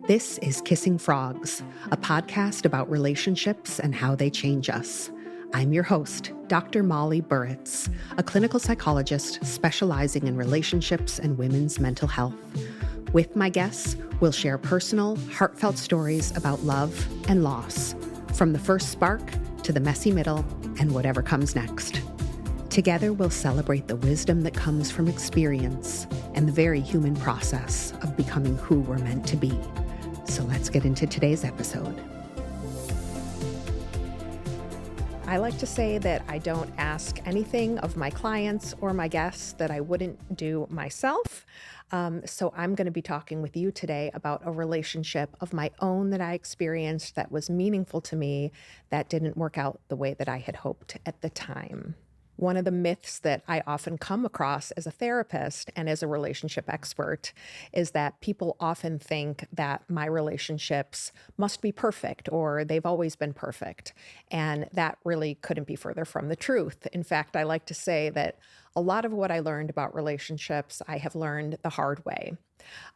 This is Kissing Frogs, a podcast about relationships and how they change us. I'm your host, Dr. Molly Burritz, a clinical psychologist specializing in relationships and women's mental health. With my guests, we'll share personal, heartfelt stories about love and loss, from the first spark to the messy middle and whatever comes next. Together, we'll celebrate the wisdom that comes from experience and the very human process of becoming who we're meant to be. So let's get into today's episode. I like to say that I don't ask anything of my clients or my guests that I wouldn't do myself. So I'm going to be talking with you today about a relationship of my own that I experienced that was meaningful to me that didn't work out the way that I had hoped at the time. One of the myths that I often come across as a therapist and as a relationship expert is that people often think that my relationships must be perfect or they've always been perfect. And that really couldn't be further from the truth. In fact, I like to say that a lot of what I learned about relationships, I have learned the hard way.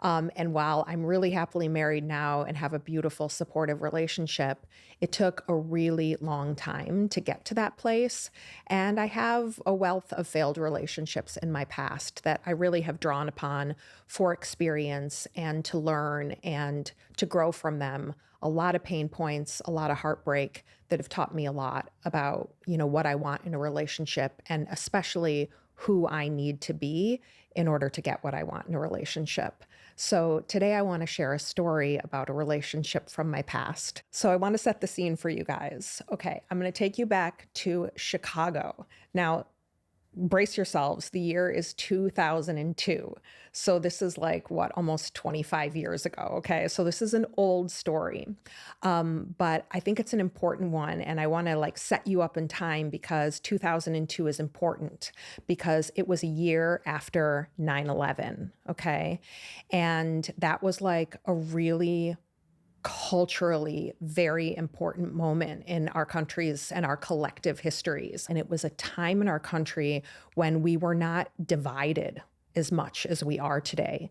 And while I'm really happily married now and have a beautiful, supportive relationship, it took a really long time to get to that place. And I have a wealth of failed relationships in my past that I really have drawn upon for experience and to learn and to grow from them. A lot of pain points, a lot of heartbreak that have taught me a lot about, what I want in a relationship and especially who I need to be in order to get what I want in a relationship. So today I want to share a story about a relationship from my past. So I want to set the scene for you guys. Okay, I'm going to take you back to Chicago. Now, brace yourselves. The year is 2002. So this is almost 25 years ago. Okay. So this is an old story. But I think it's an important one. And I want to set you up in time because 2002 is important because it was a year after 9/11. Okay. And that was a really culturally very important moment in our countries and our collective histories. And it was a time in our country when we were not divided as much as we are today.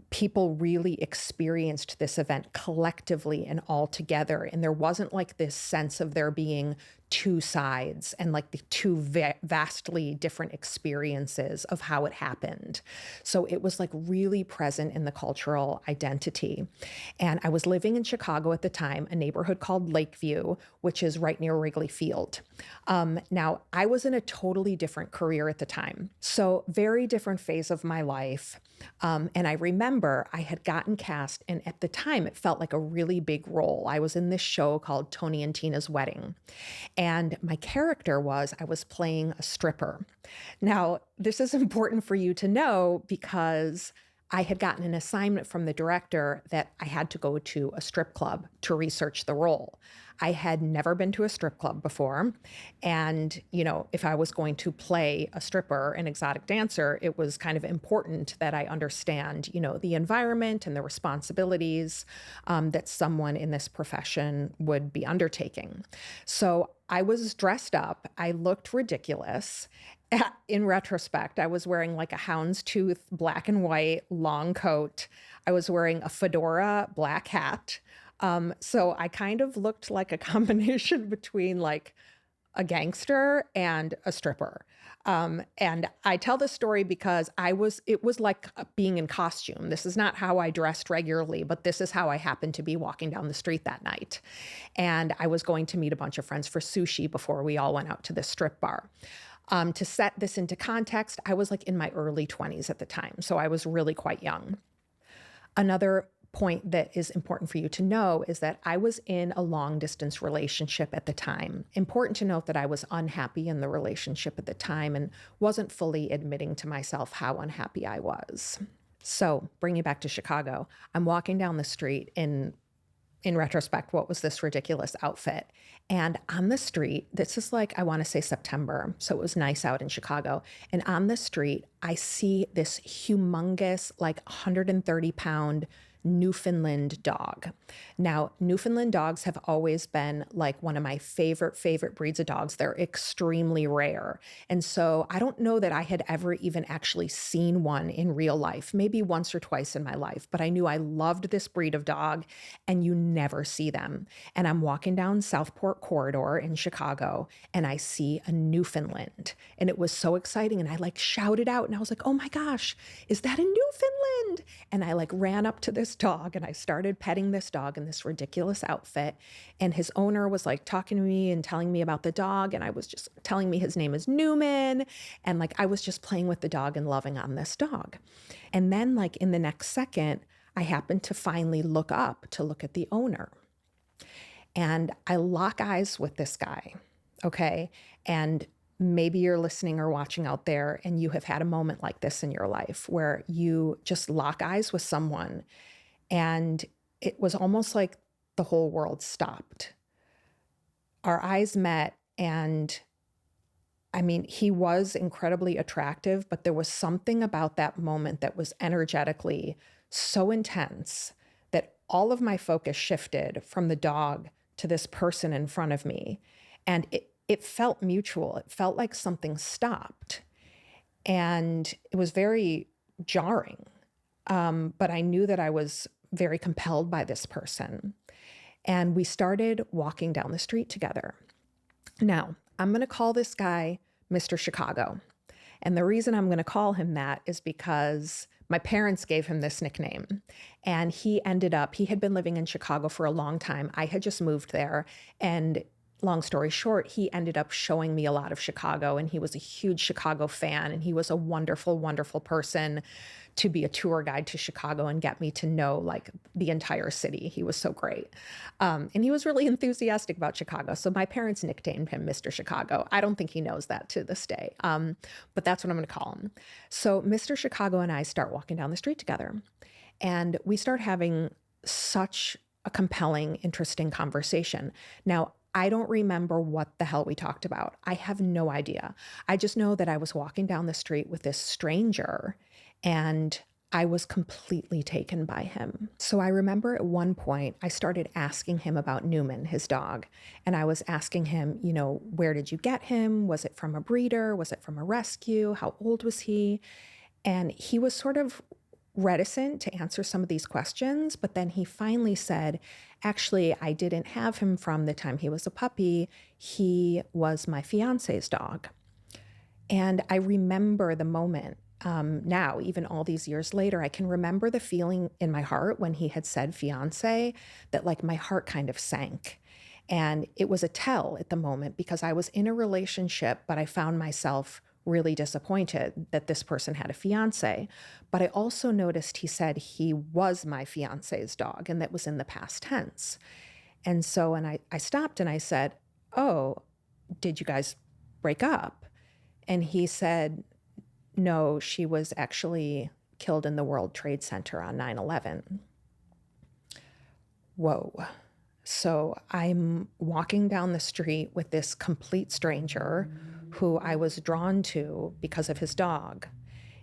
People really experienced this event collectively and all together. And there wasn't this sense of there being two sides and the two vastly different experiences of how it happened. So it was really present in the cultural identity. And I was living in Chicago at the time, a neighborhood called Lakeview, which is right near Wrigley Field. Now, I was in a totally different career at the time. So very different phase of my life. And I remember I had gotten cast, and at the time it felt like a really big role. I was in this show called Tony and Tina's Wedding. And my character I was playing a stripper. Now, this is important for you to know because I had gotten an assignment from the director that I had to go to a strip club to research the role. I had never been to a strip club before. And, if I was going to play a stripper, an exotic dancer, it was kind of important that I understand, the environment and the responsibilities that someone in this profession would be undertaking. So I was dressed up. I looked ridiculous. In retrospect, I was wearing a houndstooth, black and white, long coat. I was wearing a fedora, black hat. So I kind of looked like a combination between a gangster and a stripper. And I tell this story because it was like being in costume. This is not how I dressed regularly, but this is how I happened to be walking down the street that night. And I was going to meet a bunch of friends for sushi before we all went out to this strip bar. To set this into context, I was in my early 20s at the time. So I was really quite young. Another point that is important for you to know is that I was in a long distance relationship at the time. Important to note that I was unhappy in the relationship at the time and wasn't fully admitting to myself how unhappy I was. So bringing it back to Chicago, I'm walking down the street in retrospect, what was this ridiculous outfit? And on the street, this is I want to say September. So it was nice out in Chicago. And on the street, I see this humongous, 130-pound Newfoundland dog. Now, Newfoundland dogs have always been like one of my favorite breeds of dogs. They're extremely rare. And so I don't know that I had ever even actually seen one in real life, maybe once or twice in my life, but I knew I loved this breed of dog, and you never see them. And I'm walking down Southport Corridor in Chicago, and I see a Newfoundland. And it was so exciting. And I like shouted out, and I was like, oh my gosh, is that a Newfoundland? And I like ran up to this dog, and I started petting this dog in this ridiculous outfit. And his owner was like talking to me and telling me about the dog. And I was just telling me his name is Newman. And like, I was just playing with the dog and loving on this dog. And then like in the next second, I happened to finally look up to look at the owner. And I lock eyes with this guy. Okay. And maybe you're listening or watching out there and you have had a moment like this in your life where you just lock eyes with someone, and it was almost like the whole world stopped. Our eyes met, and I mean, he was incredibly attractive, but there was something about that moment that was energetically so intense that all of my focus shifted from the dog to this person in front of me. And it felt mutual. It felt like something stopped. And it was very jarring. But I knew that I was very compelled by this person. And we started walking down the street together. Now, I'm going to call this guy Mr. Chicago. And the reason I'm going to call him that is because my parents gave him this nickname. And he had been living in Chicago for a long time. I had just moved there. And long story short, he ended up showing me a lot of Chicago, and he was a huge Chicago fan, and he was a wonderful, wonderful person to be a tour guide to Chicago and get me to know like the entire city. He was so great. And he was really enthusiastic about Chicago. So my parents nicknamed him Mr. Chicago. I don't think he knows that to this day, but that's what I'm going to call him. So Mr. Chicago and I start walking down the street together, and we start having such a compelling, interesting conversation. Now, I don't remember what the hell we talked about. I have no idea. I just know that I was walking down the street with this stranger, and I was completely taken by him. So I remember at one point, I started asking him about Newman, his dog. And I was asking him, where did you get him? Was it from a breeder? Was it from a rescue? How old was he? And he was sort of reticent to answer some of these questions, but then he finally said, actually, I didn't have him from the time he was a puppy. He was my fiance's dog. And I remember the moment now, even all these years later, I can remember the feeling in my heart when he had said fiancé, that like my heart kind of sank. And it was a tell at the moment because I was in a relationship, but I found myself really disappointed that this person had a fiance. But I also noticed he said he was my fiance's dog, and that was in the past tense. And so, I stopped and I said, oh, did you guys break up? And he said, no, she was actually killed in the World Trade Center on 9/11. Whoa. So I'm walking down the street with this complete stranger who I was drawn to because of his dog.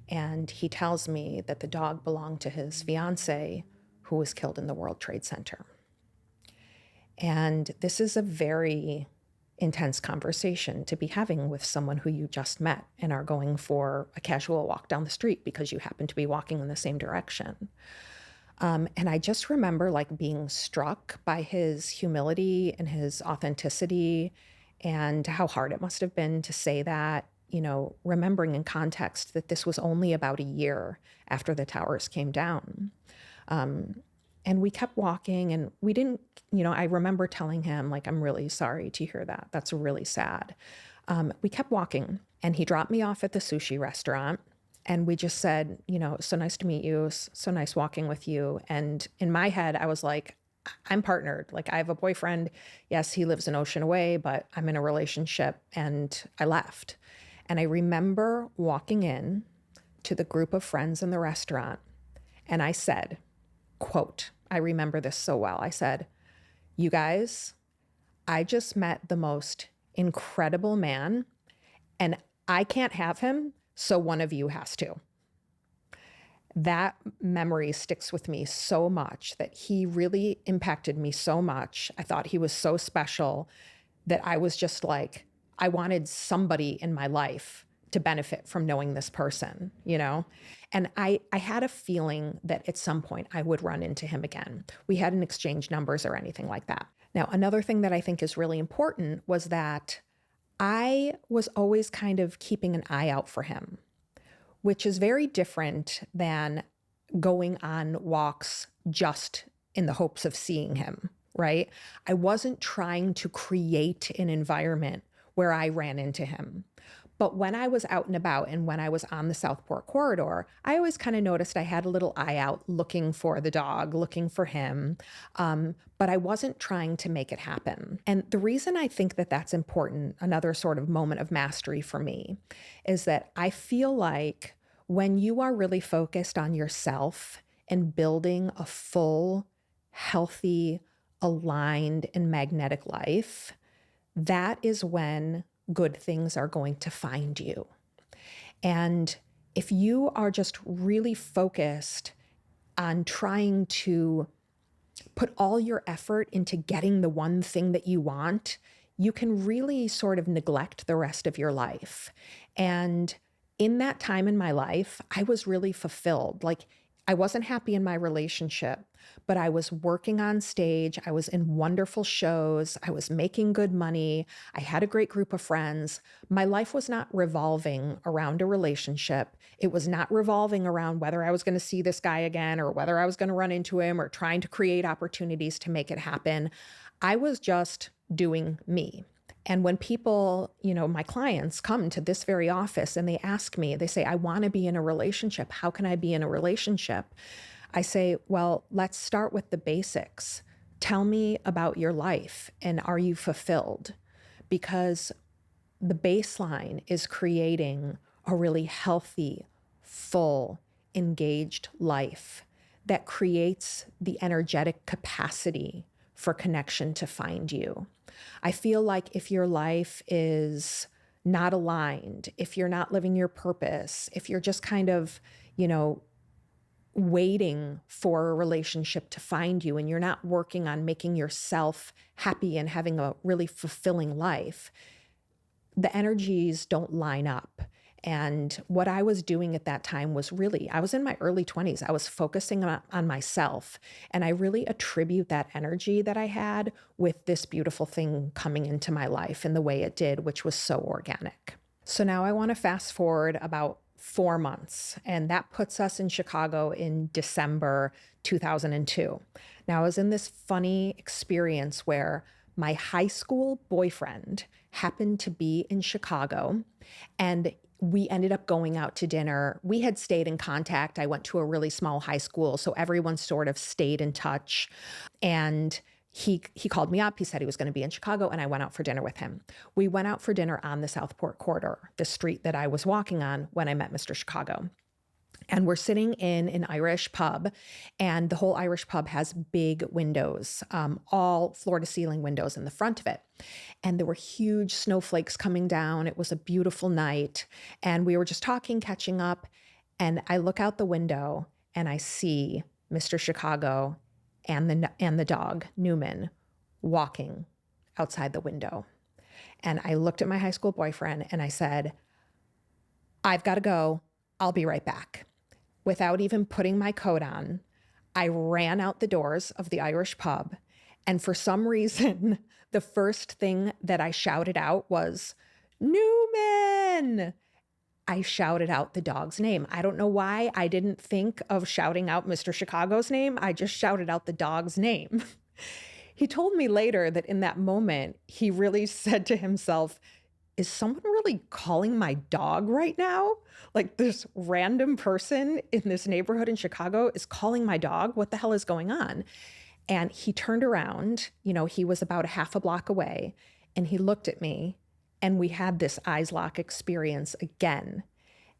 And he tells me that the dog belonged to his fiance who was killed in the World Trade Center. And this is a very intense conversation to be having with someone who you just met and are going for a casual walk down the street because you happen to be walking in the same direction. And I just remember like being struck by his humility and his authenticity and how hard it must have been to say that, remembering in context that this was only about a year after the towers came down. And we kept walking, and we didn't, I remember telling him like, I'm really sorry to hear that. That's really sad. We kept walking, and he dropped me off at the sushi restaurant. And we just said, so nice to meet you. So nice walking with you. And in my head, I was like, I'm partnered. Like I have a boyfriend. Yes, he lives an ocean away, but I'm in a relationship, and I left. And I remember walking in to the group of friends in the restaurant, and I said, quote, I remember this so well. I said, you guys, I just met the most incredible man, and I can't have him. So one of you has to. That memory sticks with me so much that he really impacted me so much. I thought he was so special that I was just like, I wanted somebody in my life to benefit from knowing this person, you know? And I had a feeling that at some point I would run into him again. We hadn't exchanged numbers or anything like that. Now, another thing that I think is really important was that I was always kind of keeping an eye out for him, which is very different than going on walks just in the hopes of seeing him, right? I wasn't trying to create an environment where I ran into him. But when I was out and about and when I was on the Southport corridor, I always kind of noticed I had a little eye out looking for the dog, looking for him. But I wasn't trying to make it happen. And the reason I think that that's important, another sort of moment of mastery for me, is that I feel like when you are really focused on yourself and building a full, healthy, aligned, and magnetic life, that is when good things are going to find you. And if you are just really focused on trying to put all your effort into getting the one thing that you want, you can really sort of neglect the rest of your life. And in that time in my life, I was really fulfilled. Like, I wasn't happy in my relationship, but I was working on stage. I was in wonderful shows. I was making good money. I had a great group of friends. My life was not revolving around a relationship. It was not revolving around whether I was going to see this guy again or whether I was going to run into him or trying to create opportunities to make it happen. I was just doing me. And when people, my clients come to this very office and they ask me, they say, I want to be in a relationship. How can I be in a relationship? I say, well, let's start with the basics. Tell me about your life and are you fulfilled? Because the baseline is creating a really healthy, full, engaged life that creates the energetic capacity for connection to find you. I feel like if your life is not aligned, if you're not living your purpose, if you're just kind of, waiting for a relationship to find you and you're not working on making yourself happy and having a really fulfilling life, the energies don't line up. And what I was doing at that time was really, I was in my early 20s. I was focusing on myself. And I really attribute that energy that I had with this beautiful thing coming into my life in the way it did, which was so organic. So now I want to fast forward about 4 months, and that puts us in Chicago in December 2002. Now, I was in this funny experience where my high school boyfriend happened to be in Chicago, and we ended up going out to dinner. We had stayed in contact. I went to a really small high school, so everyone sort of stayed in touch. And he called me up. He said he was going to be in Chicago, and I went out for dinner with him. We went out for dinner on the Southport corridor, the street that I was walking on when I met Mr. Chicago. And we're sitting in an Irish pub, and the whole Irish pub has big windows, all floor-to-ceiling windows in the front of it. And there were huge snowflakes coming down. It was a beautiful night, and we were just talking, catching up. And I look out the window, and I see Mr. Chicago and the dog, Newman, walking outside the window. And I looked at my high school boyfriend, and I said, I've got to go. I'll be right back. Without even putting my coat on, I ran out the doors of the Irish pub. And for some reason, the first thing that I shouted out was, Newman! I shouted out the dog's name. I don't know why I didn't think of shouting out Mr. Chicago's name. I just shouted out the dog's name. He told me later that in that moment, he really said to himself, is someone really calling my dog right now? Like, this random person in this neighborhood in Chicago is calling my dog? What the hell is going on? And he turned around, he was about a half a block away, and he looked at me, and we had this eyes lock experience again.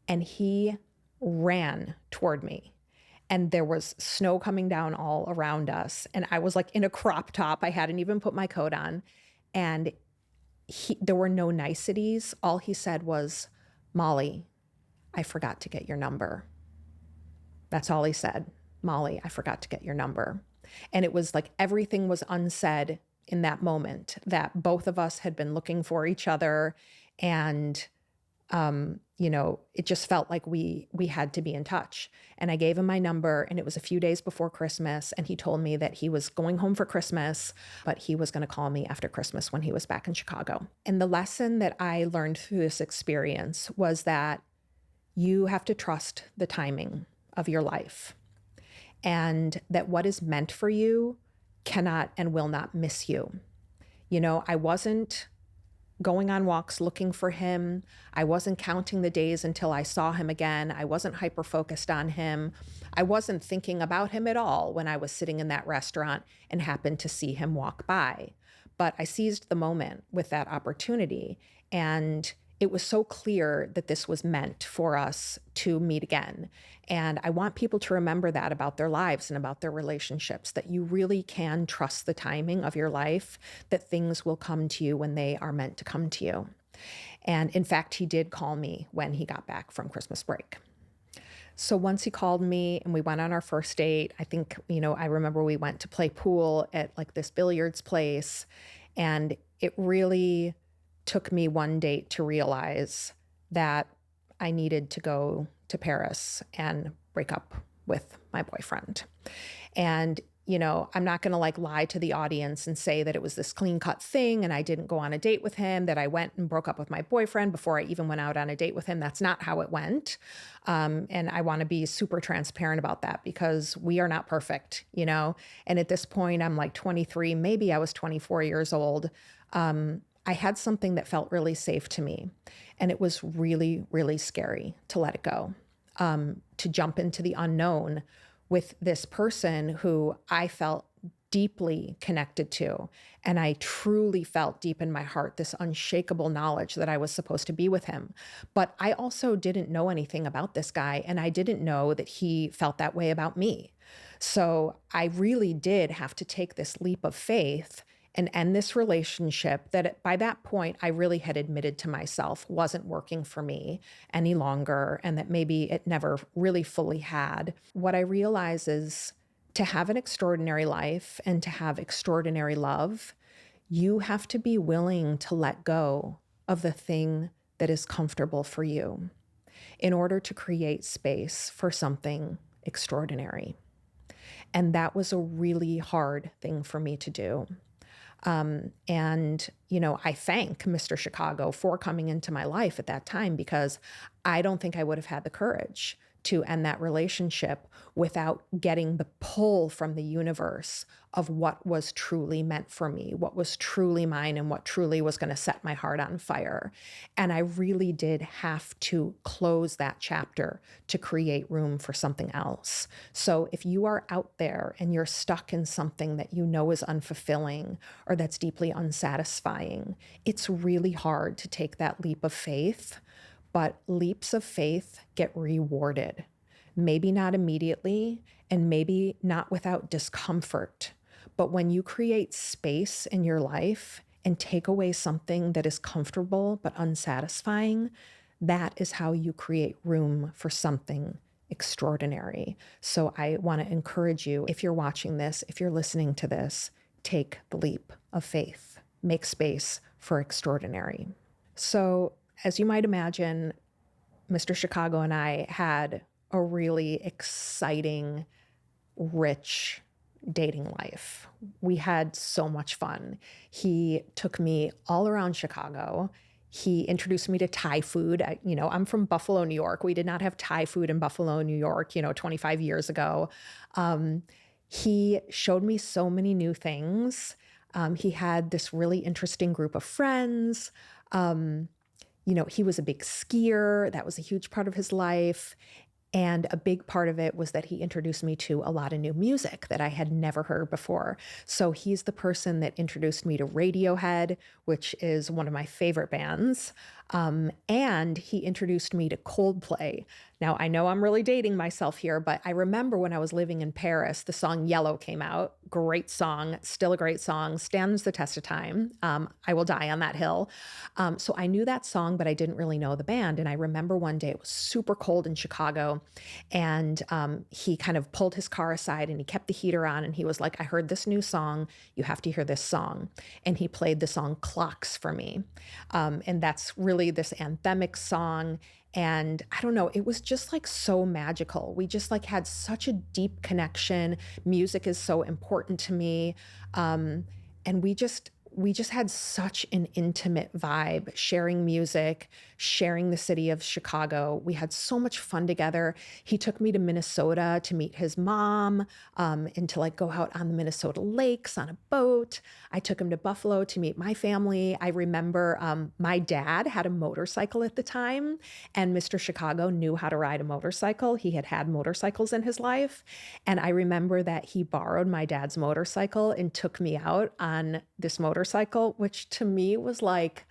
And he ran toward me. And there was snow coming down all around us. And I was like in a crop top. I hadn't even put my coat on. And there were no niceties. All he said was, Molly, I forgot to get your number. That's all he said. Molly, I forgot to get your number. And it was like everything was unsaid in that moment, that both of us had been looking for each other. And, it just felt like we had to be in touch. And I gave him my number, and it was a few days before Christmas. And he told me that he was going home for Christmas, but he was going to call me after Christmas when he was back in Chicago. And the lesson that I learned through this experience was that you have to trust the timing of your life, and that what is meant for you cannot and will not miss you. I wasn't going on walks looking for him. I wasn't counting the days until I saw him again. I wasn't hyper-focused on him. I wasn't thinking about him at all when I was sitting in that restaurant and happened to see him walk by. But I seized the moment with that opportunity, and it was so clear that this was meant for us to meet again. And I want people to remember that about their lives and about their relationships, that you really can trust the timing of your life, that things will come to you when they are meant to come to you. And in fact, he did call me when he got back from Christmas break. So once he called me and we went on our first date, I think, I remember we went to play pool at like this billiards place, and it really took me one date to realize that I needed to go to Paris and break up with my boyfriend. And, I'm not going to lie to the audience and say that it was this clean cut thing and I didn't go on a date with him, that I went and broke up with my boyfriend before I even went out on a date with him. That's not how it went. And I want to be super transparent about that, because we are not perfect, And at this point, I'm like 23, maybe I was 24 years old. I had something that felt really safe to me, and it was really, really scary to let it go, to jump into the unknown with this person who I felt deeply connected to. And I truly felt deep in my heart this unshakable knowledge that I was supposed to be with him. But I also didn't know anything about this guy, and I didn't know that he felt that way about me. So I really did have to take this leap of faith and end this relationship that by that point I really had admitted to myself wasn't working for me any longer, and that maybe it never really fully had. What I realize is, to have an extraordinary life and to have extraordinary love, you have to be willing to let go of the thing that is comfortable for you in order to create space for something extraordinary. And that was a really hard thing for me to do. I thank Mr. Chicago for coming into my life at that time, because I don't think I would have had the courage to end that relationship without getting the pull from the universe of what was truly meant for me, what was truly mine, and what truly was going to set my heart on fire. And I really did have to close that chapter to create room for something else. So if you are out there and you're stuck in something that you know is unfulfilling or that's deeply unsatisfying, it's really hard to take that leap of faith. But leaps of faith get rewarded, maybe not immediately, and maybe not without discomfort. But when you create space in your life and take away something that is comfortable but unsatisfying, that is how you create room for something extraordinary. So I want to encourage you, if you're watching this, if you're listening to this, take the leap of faith. Make space for extraordinary. So, as you might imagine, Mr. Chicago and I had a really exciting, rich dating life. We had so much fun. He took me all around Chicago. He introduced me to Thai food. I'm from Buffalo, New York. We did not have Thai food in Buffalo, New York, 25 years ago. He showed me so many new things. He had this really interesting group of friends. He was a big skier. That was a huge part of his life. And a big part of it was that he introduced me to a lot of new music that I had never heard before. So he's the person that introduced me to Radiohead, which is one of my favorite bands. And he introduced me to Coldplay. Now, I know I'm really dating myself here, but I remember when I was living in Paris, the song Yellow came out. Great song, still a great song, stands the test of time. I Will Die on That Hill. So I knew that song, but I didn't really know the band. And I remember one day it was super cold in Chicago, and he kind of pulled his car aside and he kept the heater on. And he was like, I heard this new song. You have to hear this song. And he played the song Clocks for me. And that's really this anthemic song. And I don't know, it was just like so magical. We just like had such a deep connection. Music is so important to me. And we just had such an intimate vibe, sharing music, sharing the city of Chicago. We had so much fun together. He took me to Minnesota to meet his mom, and to like go out on the Minnesota lakes on a boat. I took him to Buffalo to meet my family. I remember my dad had a motorcycle at the time, and Mr. Chicago knew how to ride a motorcycle. He had had motorcycles in his life. And I remember that he borrowed my dad's motorcycle and took me out on this motorcycle, which to me was like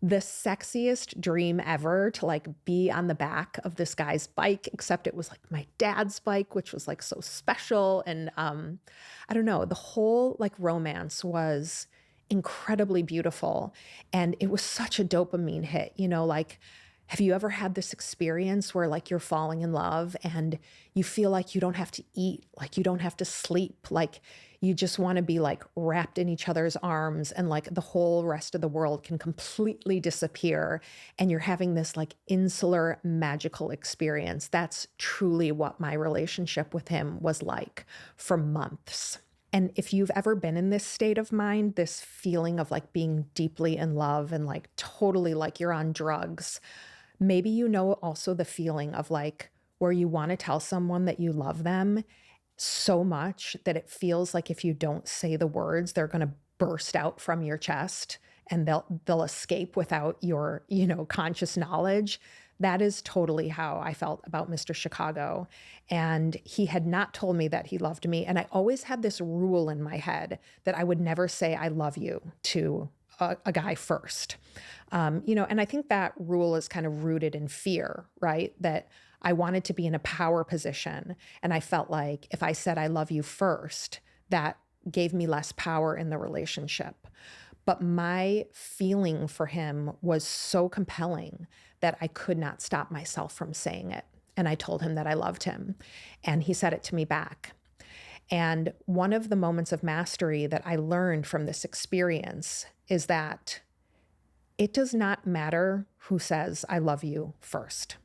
the sexiest dream ever, to like be on the back of this guy's bike, except it was like my dad's bike, which was like so special. And I don't know, the whole like romance was incredibly beautiful. And it was such a dopamine hit, like, have you ever had this experience where like you're falling in love and you feel like you don't have to eat, like you don't have to sleep, like you just want to be like wrapped in each other's arms, and like the whole rest of the world can completely disappear and you're having this like insular magical experience? That's truly what my relationship with him was like for months. And if you've ever been in this state of mind, this feeling of like being deeply in love and like totally like you're on drugs, maybe you know also the feeling of like where you want to tell someone that you love them so much that it feels like if you don't say the words, they're going to burst out from your chest and they'll escape without your, conscious knowledge. That is totally how I felt about Mr. Chicago. And he had not told me that he loved me. And I always had this rule in my head that I would never say I love you to a guy first. And I think that rule is kind of rooted in fear, right? That I wanted to be in a power position. And I felt like if I said I love you first, that gave me less power in the relationship. But my feeling for him was so compelling that I could not stop myself from saying it. And I told him that I loved him. And he said it to me back. And one of the moments of mastery that I learned from this experience is that it does not matter who says, I love you first.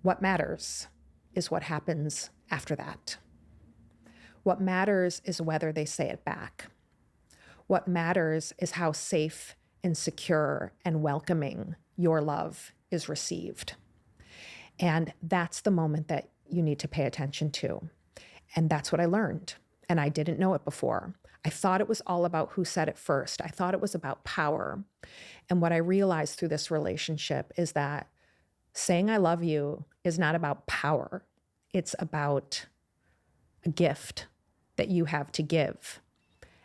What matters is what happens after that. What matters is whether they say it back. What matters is how safe and secure and welcoming your love is received. And that's the moment that you need to pay attention to. And that's what I learned. And I didn't know it before. I thought it was all about who said it first. I thought it was about power. And what I realized through this relationship is that saying I love you is not about power. It's about a gift that you have to give.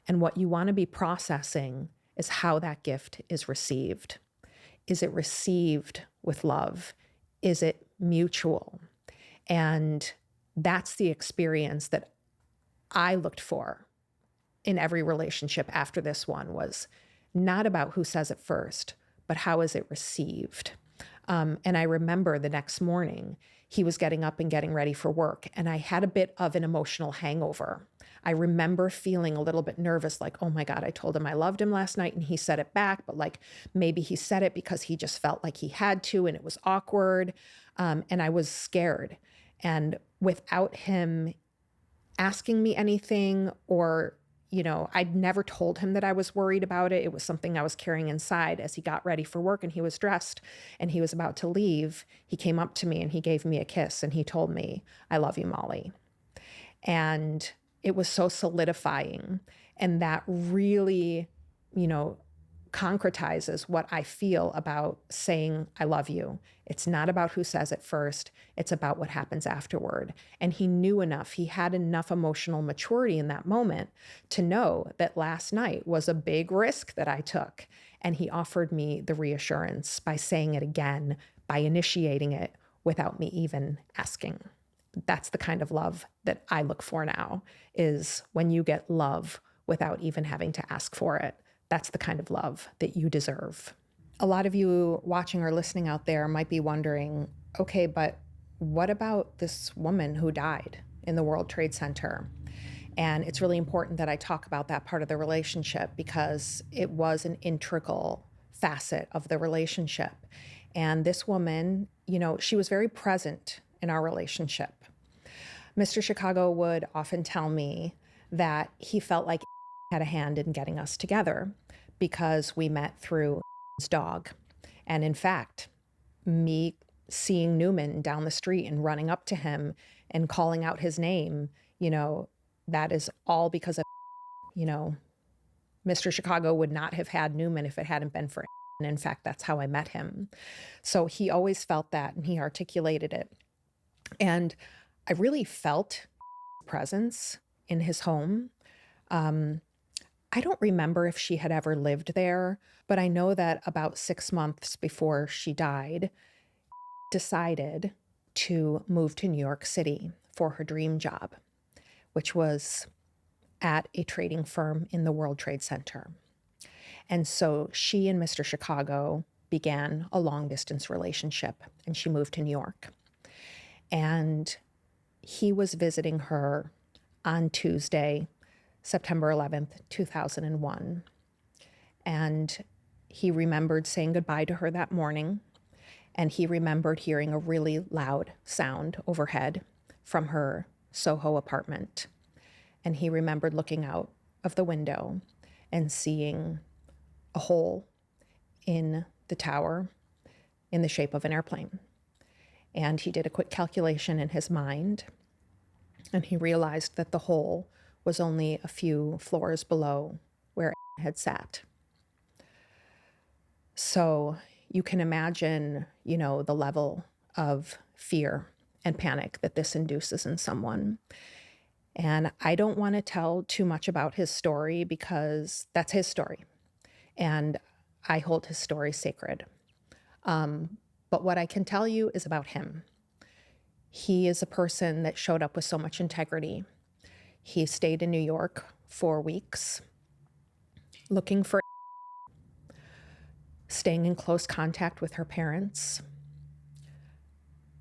And what you want to be processing is how that gift is received. Is it received with love? Is it mutual? And that's the experience that I looked for in every relationship after this one, was not about who says it first, but how is it received? And I remember the next morning, he was getting up and getting ready for work, and I had a bit of an emotional hangover. I remember feeling a little bit nervous, like, oh my God, I told him I loved him last night and he said it back, but like maybe he said it because he just felt like he had to and it was awkward. And I was scared. And without him asking me anything, or I'd never told him that I was worried about it. It was something I was carrying inside. As he got ready for work and he was dressed and he was about to leave, he came up to me and he gave me a kiss and he told me, I love you, Molly. And it was so solidifying. And that really, concretizes what I feel about saying I love you. It's not about who says it first. It's about what happens afterward. And he knew enough. He had enough emotional maturity in that moment to know that last night was a big risk that I took. And he offered me the reassurance by saying it again, by initiating it without me even asking. That's the kind of love that I look for now, is when you get love without even having to ask for it. That's the kind of love that you deserve. A lot of you watching or listening out there might be wondering, okay, but what about this woman who died in the World Trade Center? And it's really important that I talk about that part of the relationship because it was an integral facet of the relationship. And this woman, she was very present in our relationship. Mr. Chicago would often tell me that he felt like had a hand in getting us together because we met through his dog. And in fact, me seeing Newman down the street and running up to him and calling out his name, that is all because of, Mr. Chicago would not have had Newman if it hadn't been for him. And in fact, that's how I met him. So he always felt that and he articulated it. And I really felt presence in his home. I don't remember if she had ever lived there, but I know that about 6 months before she died, decided to move to New York City for her dream job, which was at a trading firm in the World Trade Center. And so she and Mr. Chicago began a long-distance relationship, and she moved to New York. And he was visiting her on Tuesday, September 11th, 2001. And he remembered saying goodbye to her that morning. And he remembered hearing a really loud sound overhead from her Soho apartment. And he remembered looking out of the window and seeing a hole in the tower in the shape of an airplane. And he did a quick calculation in his mind, and he realized that the hole was only a few floors below where had sat. So you can imagine, the level of fear and panic that this induces in someone. And I don't want to tell too much about his story because that's his story. And I hold his story sacred. But what I can tell you is about him. He is a person that showed up with so much integrity. He stayed in New York for weeks, looking for, staying in close contact with her parents,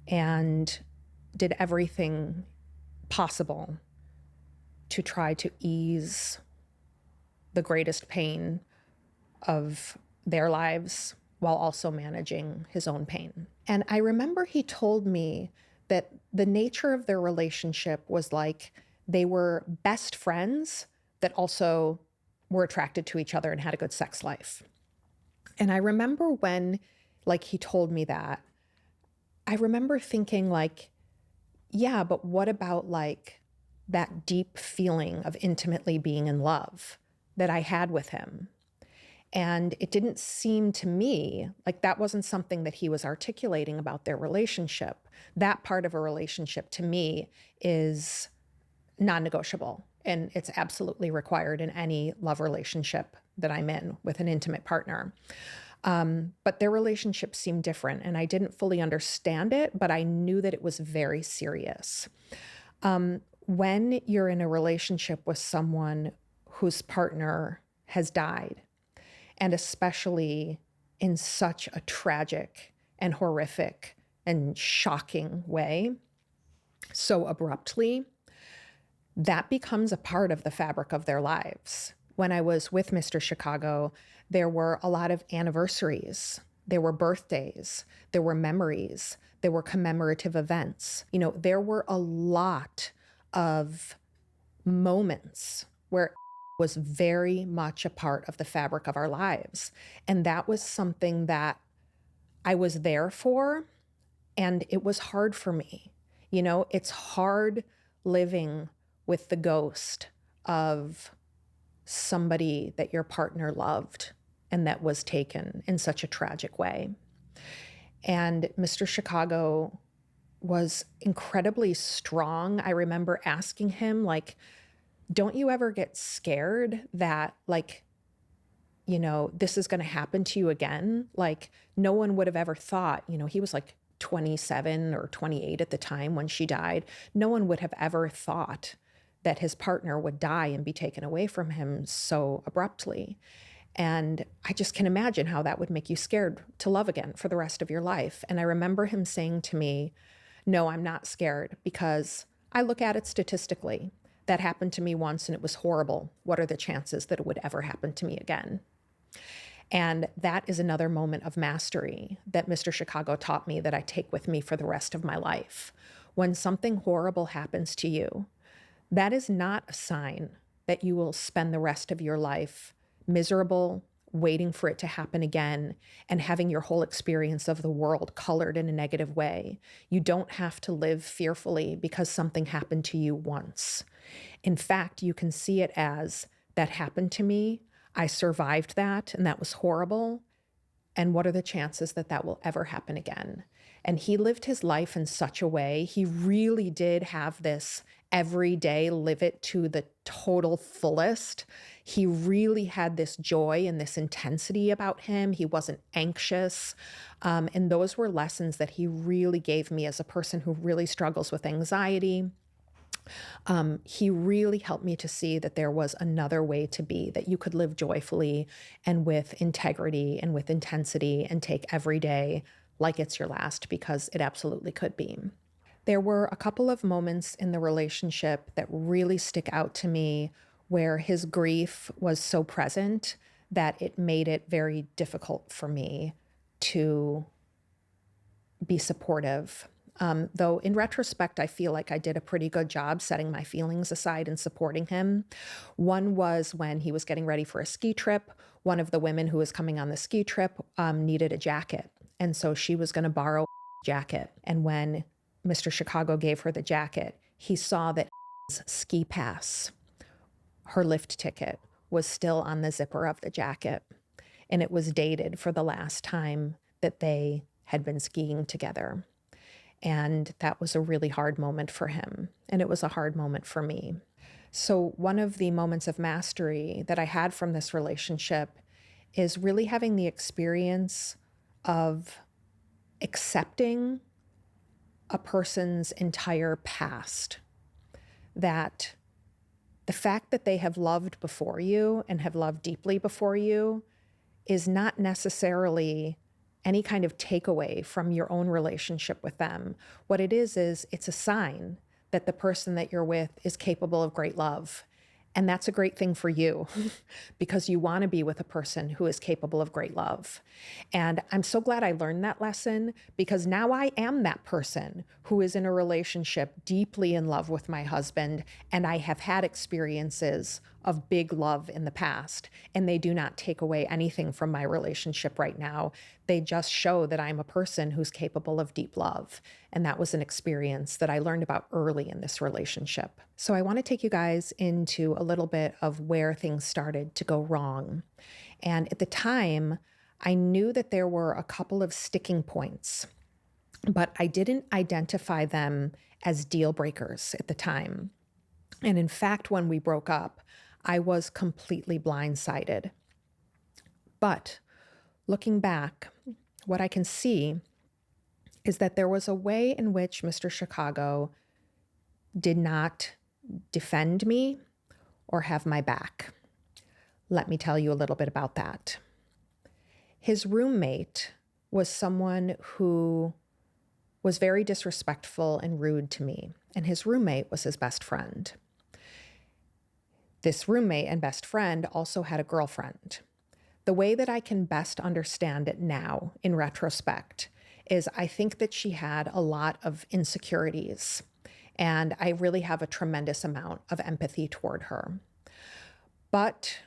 and did everything possible to try to ease the greatest pain of their lives while also managing his own pain. And I remember he told me that the nature of their relationship was like they were best friends that also were attracted to each other and had a good sex life. And I remember when, he told me that, I remember thinking yeah, but what about that deep feeling of intimately being in love that I had with him? And it didn't seem to me like that wasn't something that he was articulating about their relationship. That part of a relationship to me is non-negotiable, and it's absolutely required in any love relationship that I'm in with an intimate partner. But their relationship seemed different, and I didn't fully understand it, but I knew that it was very serious. When you're in a relationship with someone whose partner has died, and especially in such a tragic and horrific and shocking way, so abruptly, that becomes a part of the fabric of their lives. When I was with Mr. Chicago, there were a lot of anniversaries. There were birthdays. There were memories. There were commemorative events. There were a lot of moments where was very much a part of the fabric of our lives. And that was something that I was there for, and it was hard for me. It's hard living with the ghost of somebody that your partner loved and that was taken in such a tragic way. And Mr. Chicago was incredibly strong. I remember asking him, don't you ever get scared that this is going to happen to you again. Like, no one would have ever thought, he was like 27 or 28 at the time when she died. No one would have ever thought that his partner would die and be taken away from him so abruptly. And I just can imagine how that would make you scared to love again for the rest of your life. And I remember him saying to me, no, I'm not scared because I look at it statistically. That happened to me once and it was horrible. What are the chances that it would ever happen to me again? And that is another moment of mastery that Mr. Chicago taught me that I take with me for the rest of my life. When something horrible happens to you, that is not a sign that you will spend the rest of your life miserable, waiting for it to happen again, and having your whole experience of the world colored in a negative way. You don't have to live fearfully because something happened to you once. In fact, you can see it as, that happened to me, I survived that, and that was horrible. And what are the chances that that will ever happen again? And he lived his life in such a way, he really did have this every day, live it to the total fullest. He really had this joy and this intensity about him. He wasn't anxious. And those were lessons that he really gave me as a person who really struggles with anxiety. He really helped me to see that there was another way to be, that you could live joyfully and with integrity and with intensity and take every day like it's your last, because it absolutely could be. There were a couple of moments in the relationship that really stick out to me where his grief was so present that it made it very difficult for me to be supportive. Though in retrospect, I feel like I did a pretty good job setting my feelings aside and supporting him. One was when he was getting ready for a ski trip. One of the women who was coming on the ski trip needed a jacket. And so she was going to borrow a jacket. And when Mr. Chicago gave her the jacket, he saw that his ski pass, her lift ticket, was still on the zipper of the jacket. And it was dated for the last time that they had been skiing together. And that was a really hard moment for him. And it was a hard moment for me. So one of the moments of mastery that I had from this relationship is really having the experience of accepting a person's entire past. That the fact that they have loved before you and have loved deeply before you is not necessarily any kind of takeaway from your own relationship with them. What it is it's a sign that the person that you're with is capable of great love. And that's a great thing for you because you want to be with a person who is capable of great love. And I'm so glad I learned that lesson, because now I am that person who is in a relationship deeply in love with my husband. And I have had experiences of big love in the past, and they do not take away anything from my relationship right now. They just show that I'm a person who's capable of deep love. And that was an experience that I learned about early in this relationship. So I want to take you guys into a little bit of where things started to go wrong. And at the time, I knew that there were a couple of sticking points, but I didn't identify them as deal breakers at the time. And in fact, when we broke up, I was completely blindsided. But looking back, what I can see is that there was a way in which Mr. Chicago did not defend me or have my back. Let me tell you a little bit about that. His roommate was someone who was very disrespectful and rude to me, and his roommate was his best friend. This roommate and best friend also had a girlfriend. The way that I can best understand it now, in retrospect, is I think that she had a lot of insecurities, and I really have a tremendous amount of empathy toward her. But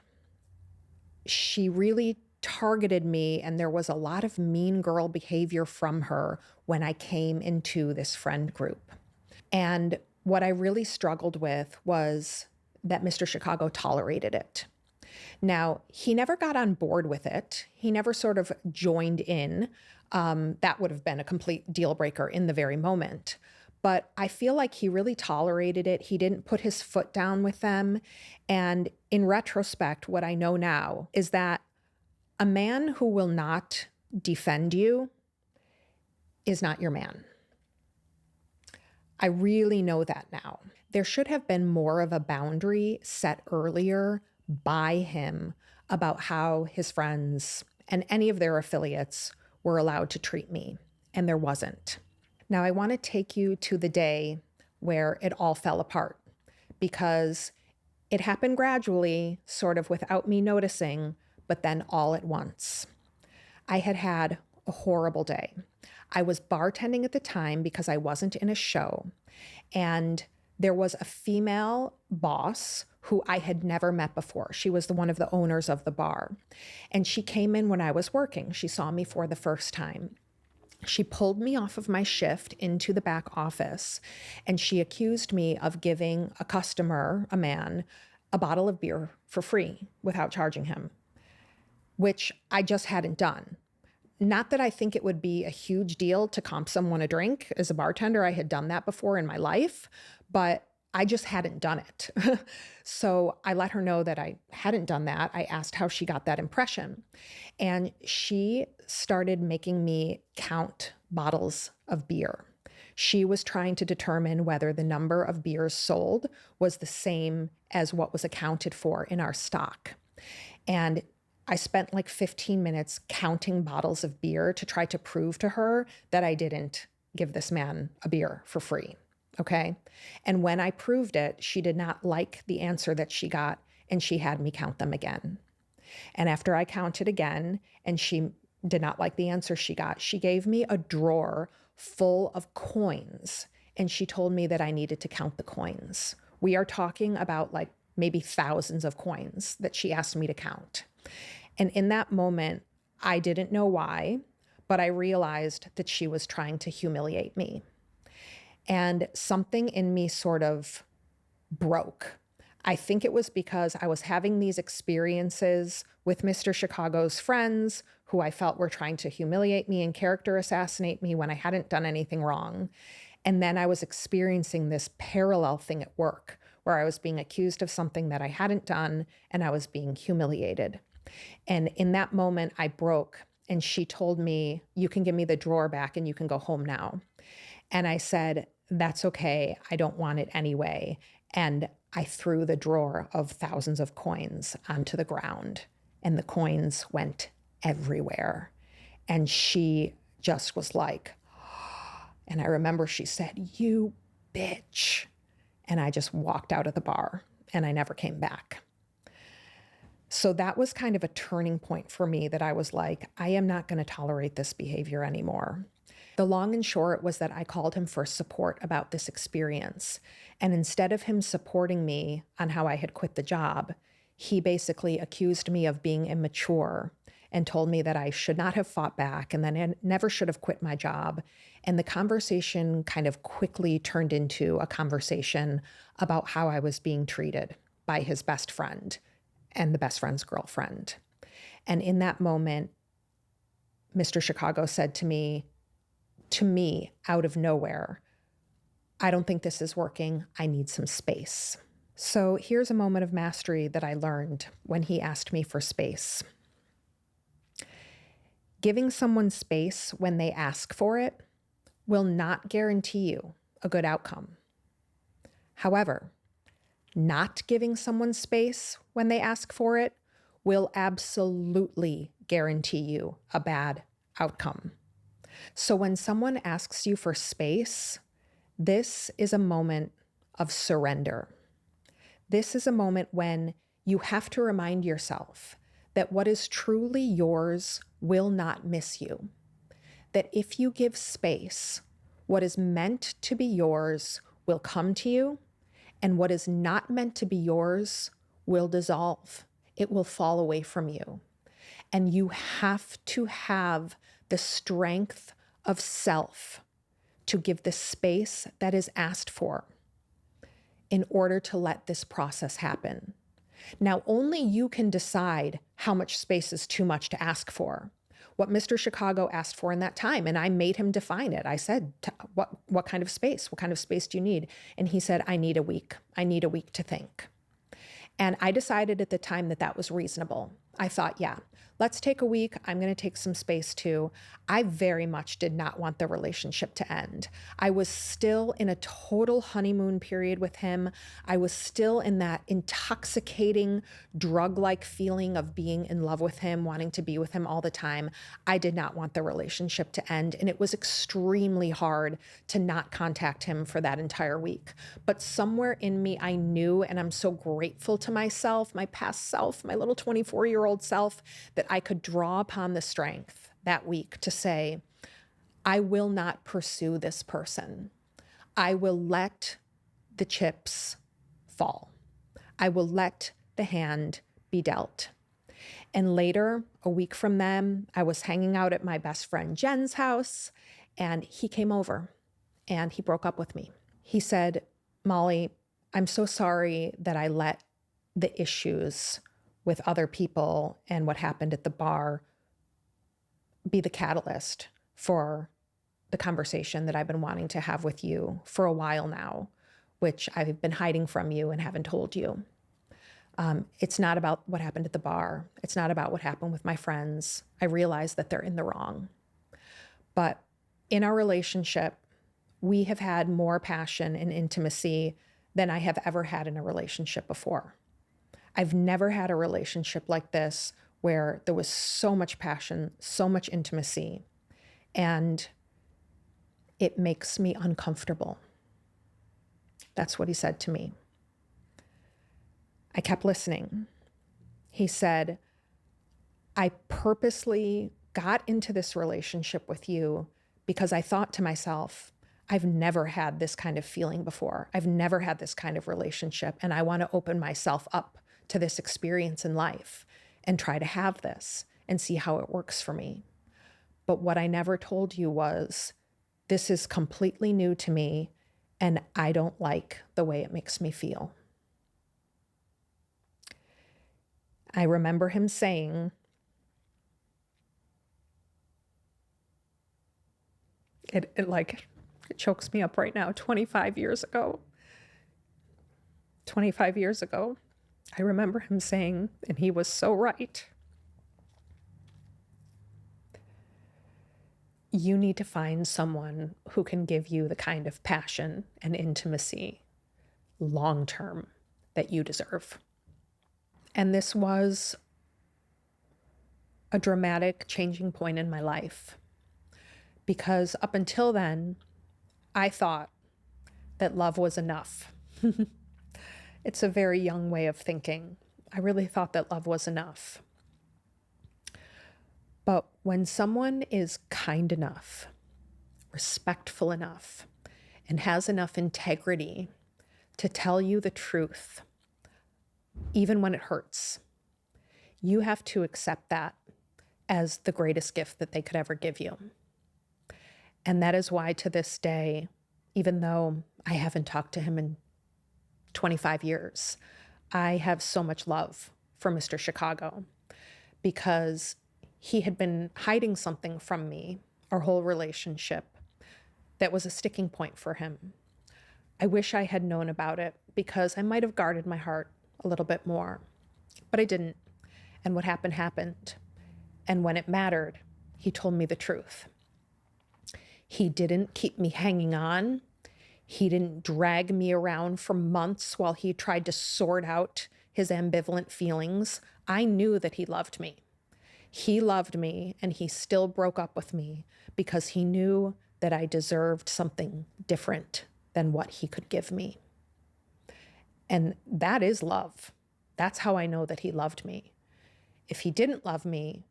she really targeted me, and there was a lot of mean girl behavior from her when I came into this friend group. And what I really struggled with was that Mr. Chicago tolerated it. Now, he never got on board with it. He never sort of joined in. That would have been a complete deal breaker in the very moment. But I feel like he really tolerated it. He didn't put his foot down with them. And in retrospect, what I know now is that A man who will not defend you is not your man. I really know that now. There should have been more of a boundary set earlier by him about how his friends and any of their affiliates were allowed to treat me, and there wasn't. Now, I want to take you to the day where it all fell apart, because it happened gradually, sort of without me noticing, but then all at once. I had had a horrible day. I was bartending at the time because I wasn't in a show, and there was a female boss who I had never met before. She was one of the owners of the bar, and she came in when I was working. She saw me for the first time. She pulled me off of my shift into the back office, and she accused me of giving a customer, a man, a bottle of beer for free without charging him, which I just hadn't done. Not that I think it would be a huge deal to comp someone a drink. As a bartender, I had done that before in my life, but I just hadn't done it. So I let her know that I hadn't done that. I asked how she got that impression. And she started making me count bottles of beer. She was trying to determine whether the number of beers sold was the same as what was accounted for in our stock. And I spent like 15 minutes counting bottles of beer to try to prove to her that I didn't give this man a beer for free. Okay. And when I proved it, she did not like the answer that she got, and she had me count them again. And after I counted again and she did not like the answer she got, she gave me a drawer full of coins, and she told me that I needed to count the coins. We are talking about like maybe thousands of coins that she asked me to count. And in that moment, I didn't know why, but I realized that she was trying to humiliate me. And something in me sort of broke. I think it was because I was having these experiences with Mr. Chicago's friends who I felt were trying to humiliate me and character assassinate me when I hadn't done anything wrong. And then I was experiencing this parallel thing at work where I was being accused of something that I hadn't done, and I was being humiliated. And in that moment, I broke, and she told me, "You can give me the drawer back and you can go home now." And I said, "That's okay. I don't want it anyway." And I threw the drawer of thousands of coins onto the ground, and the coins went everywhere. And she just was like, and I remember she said, "You bitch." And I just walked out of the bar, and I never came back. So that was kind of a turning point for me, that I was like, I am not going to tolerate this behavior anymore. The long and short was that I called him for support about this experience. And instead of him supporting me on how I had quit the job, he basically accused me of being immature and told me that I should not have fought back and then I never should have quit my job. And the conversation kind of quickly turned into a conversation about how I was being treated by his best friend and the best friend's girlfriend. And in that moment, Mr. Chicago said to me, out of nowhere, "I don't think this is working. I need some space." So here's a moment of mastery that I learned when he asked me for space. Giving someone space when they ask for it will not guarantee you a good outcome. However, not giving someone space when they ask for it will absolutely guarantee you a bad outcome. So when someone asks you for space, this is a moment of surrender. This is a moment when you have to remind yourself that what is truly yours will not miss you. That if you give space, what is meant to be yours will come to you, and what is not meant to be yours will dissolve. It will fall away from you. And you have to have the strength of self to give the space that is asked for in order to let this process happen. Now, only you can decide how much space is too much to ask for. What Mr. Chicago asked for in that time, and I made him define it. I said, what kind of space? What kind of space do you need? And he said, "I need a week. I need a week to think." And I decided at the time that that was reasonable. I thought, yeah, let's take a week. I'm going to take some space too. I very much did not want the relationship to end. I was still in a total honeymoon period with him. I was still in that intoxicating, drug-like feeling of being in love with him, wanting to be with him all the time. I did not want the relationship to end, and it was extremely hard to not contact him for that entire week. But somewhere in me, I knew, and I'm so grateful to myself, my past self, my little 24-year-old self, that I could draw upon the strength that week to say, I will not pursue this person. I will let the chips fall. I will let the hand be dealt. And later, a week from then, I was hanging out at my best friend Jen's house, and he came over and he broke up with me. He said, Molly, I'm so sorry that I let the issues with other people and what happened at the bar be the catalyst for the conversation that I've been wanting to have with you for a while now, which I've been hiding from you and haven't told you. It's not about what happened at the bar. It's not about what happened with my friends. I realize that they're in the wrong. But in our relationship, we have had more passion and intimacy than I have ever had in a relationship before. I've never had a relationship like this where there was so much passion, so much intimacy, and it makes me uncomfortable. That's what he said to me. I kept listening. He said, I purposely got into this relationship with you because I thought to myself, I've never had this kind of feeling before. I've never had this kind of relationship, and I want to open myself up to this experience in life and try to have this and see how it works for me. But what I never told you was, this is completely new to me, and I don't like the way it makes me feel. I remember him saying, it chokes me up right now, 25 years ago, I remember him saying, and he was so right, you need to find someone who can give you the kind of passion and intimacy long-term that you deserve. And this was a dramatic changing point in my life, because up until then, I thought that love was enough. It's a very young way of thinking. I really thought that love was enough. But when someone is kind enough, respectful enough, and has enough integrity to tell you the truth, even when it hurts, you have to accept that as the greatest gift that they could ever give you. And that is why to this day, even though I haven't talked to him in 25 years, I have so much love for Mr. Chicago, because he had been hiding something from me our whole relationship that was a sticking point for him. I wish I had known about it, because I might have guarded my heart a little bit more, but I didn't. And what happened happened. And when it mattered, he told me the truth. He didn't keep me hanging on. He didn't drag me around for months while he tried to sort out his ambivalent feelings. I knew that he loved me. He loved me, and he still broke up with me because he knew that I deserved something different than what he could give me. And that is love. That's how I know that he loved me. If he didn't love me,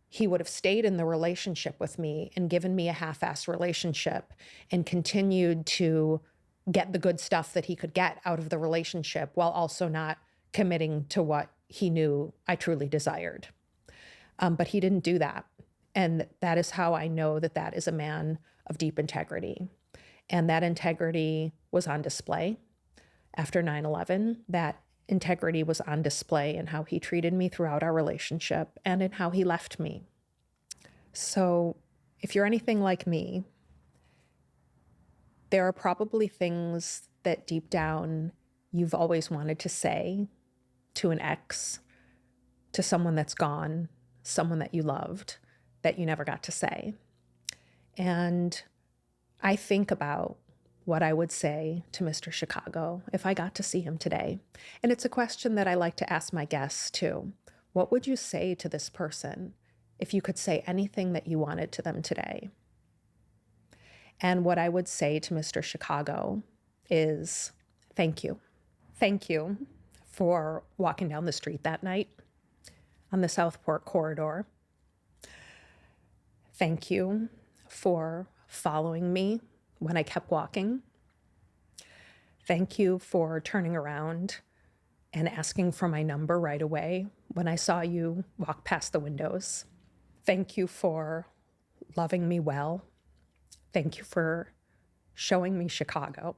he would have stayed in the relationship with me and given me a half-assed relationship and continued to get the good stuff that he could get out of the relationship while also not committing to what he knew I truly desired. But he didn't do that. And that is how I know that that is a man of deep integrity. And that integrity was on display after 9/11. That integrity was on display in how he treated me throughout our relationship and in how he left me. So if you're anything like me, there are probably things that deep down you've always wanted to say to an ex, to someone that's gone, someone that you loved that you never got to say. And I think about what I would say to Mr. Chicago if I got to see him today. And it's a question that I like to ask my guests too. What would you say to this person if you could say anything that you wanted to them today? And what I would say to Mr. Chicago is thank you. Thank you for walking down the street that night on the Southport corridor. Thank you for following me when I kept walking. Thank you for turning around and asking for my number right away when I saw you walk past the windows. Thank you for loving me well. Thank you for showing me Chicago.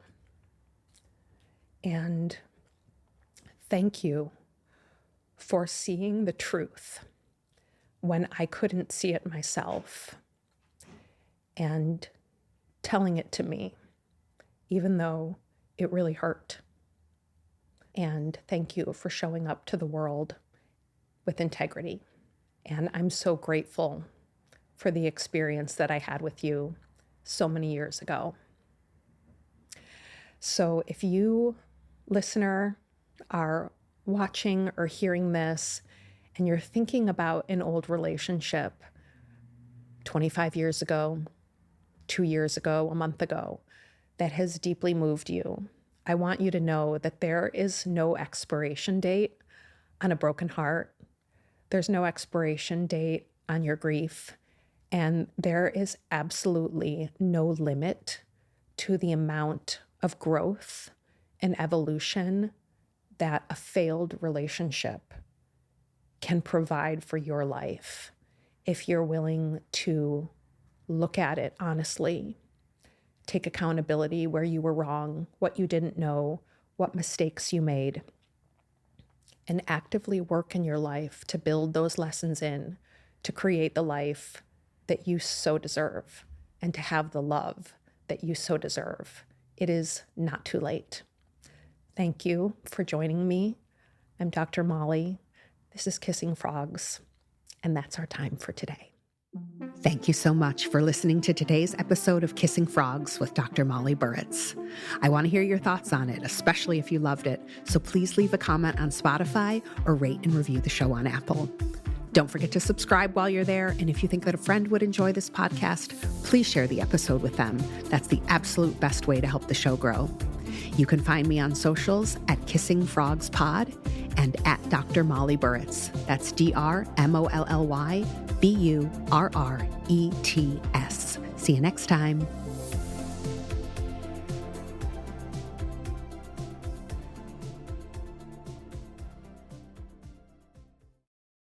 And thank you for seeing the truth when I couldn't see it myself and telling it to me, even though it really hurt. And thank you for showing up to the world with integrity. And I'm so grateful for the experience that I had with you so many years ago. So if you, listener, are watching or hearing this and you're thinking about an old relationship 25 years ago, 2 years ago, a month ago, that has deeply moved you, I want you to know that there is no expiration date on a broken heart. There's no expiration date on your grief. And there is absolutely no limit to the amount of growth and evolution that a failed relationship can provide for your life if you're willing to look at it honestly, take accountability where you were wrong, what you didn't know, what mistakes you made, and actively work in your life to build those lessons in, to create the life that you so deserve, and to have the love that you so deserve. It is not too late. Thank you for joining me. I'm Dr. Molly. This is Kissing Frogs, and that's our time for today. Thank you so much for listening to today's episode of Kissing Frogs with Dr. Molly Burritz. I want to hear your thoughts on it, especially if you loved it. So please leave a comment on Spotify or rate and review the show on Apple. Don't forget to subscribe while you're there. And if you think that a friend would enjoy this podcast, please share the episode with them. That's the absolute best way to help the show grow. You can find me on socials at Kissing Frogs Pod and at Dr. Molly Burritz. That's DrMollybUrrets. See you next time.